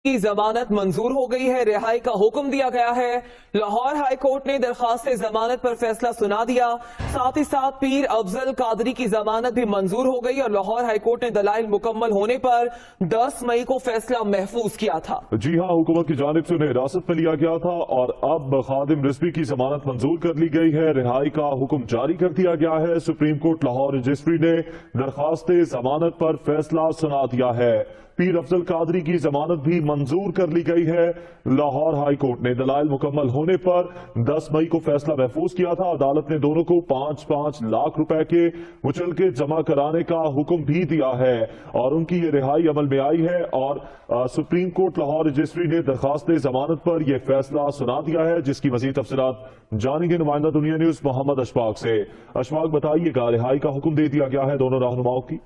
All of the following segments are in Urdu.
کی ضمانت منظور ہو گئی ہے، رہائی کا حکم دیا گیا ہے۔ لاہور ہائی کورٹ نے درخواست ضمانت پر فیصلہ سنا دیا، ساتھ ہی ساتھ پیر افضل قادری کی ضمانت بھی منظور ہو گئی اور لاہور ہائی کورٹ نے دلائل مکمل ہونے پر 10 مئی کو فیصلہ محفوظ کیا تھا۔ جی ہاں، حکومت کی جانب سے انہیں حراست میں لیا گیا تھا اور اب خادم رضوی کی ضمانت منظور کر لی گئی ہے، رہائی کا حکم جاری کر دیا گیا ہے۔ سپریم کورٹ لاہور رجسٹری نے درخواست ضمانت پر فیصلہ سنا دیا ہے، پیر افضل قادری کی ضمانت بھی منظور کر لی گئی ہے۔ لاہور ہائی کورٹ نے دلائل مکمل ہونے پر 10 مئی کو فیصلہ محفوظ کیا تھا۔ عدالت نے دونوں کو 5-5 لاکھ روپے کے مچلکے جمع کرانے کا حکم بھی دیا ہے اور ان کی یہ رہائی عمل میں آئی ہے اور سپریم کورٹ لاہور رجسٹری نے درخواست ضمانت پر یہ فیصلہ سنا دیا ہے، جس کی مزید تفصیلات جانیں گے نمائندہ دنیا نیوز محمد اشفاق سے۔ اشفاق، بتائیے گا رہائی کا حکم دے دیا گیا ہے دونوں رہنماؤں کی؟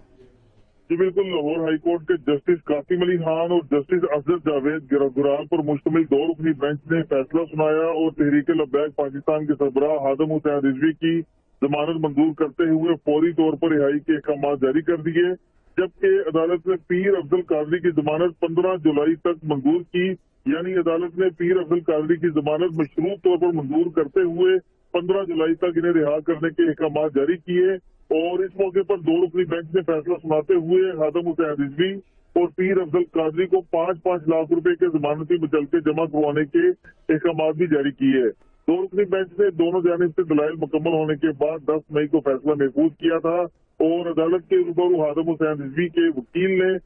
جی بالکل، لاہور ہائی کورٹ کے جسٹس قاسم علی خان اور جسٹس افضل جاوید گرال پر مشتمل 2 رکنی بینچ نے فیصلہ سنایا اور تحریک لبیک پاکستان کے سربراہ خادم حسین رضوی کی ضمانت منظور کرتے ہوئے فوری طور پر رہائی کے احکامات جاری کر دیے، جبکہ عدالت نے پیر افضل قادری کی ضمانت 15 جولائی تک منظور کی، یعنی عدالت نے پیر افضل قادری کی ضمانت مشروط طور پر منظور کرتے ہوئے 15 جولائی تک انہیں رہا کرنے کے احکامات جاری کیے اور اس موقع پر 2 رکنی بینچ نے فیصلہ سناتے ہوئے خادم حسین رضوی اور پیر افضل قادری کو 5-5 لاکھ روپے کے ضمانتی مچلکے جمع کروانے کے احکامات بھی جاری کیے۔ 2 رکنی بینچ نے دونوں جانب سے دلائل مکمل ہونے کے بعد 10 مئی کو فیصلہ محفوظ کیا تھا اور عدالت کے روبرو خادم حسین رضوی کے وکیل نے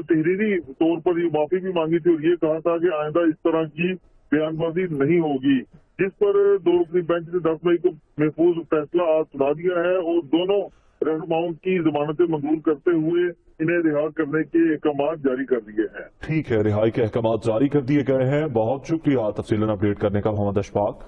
تحریری طور پر یہ معافی بھی مانگی تھی اور یہ کہا تھا کہ آئندہ اس طرح کی بیان بازی نہیں ہوگی، جس پر 2 رکنی بینچ نے 10 مئی کو محفوظ فیصلہ آج سنا دیا ہے اور دونوں رہنماؤں کی ضمانتیں منظور کرتے ہوئے انہیں رہا کرنے کے احکامات جاری کر دیے ہیں۔ ٹھیک ہے، رہائی کے احکامات جاری کر دیے گئے ہیں۔ بہت شکریہ تفصیلاً اپڈیٹ کرنے کا محمد اشفاق۔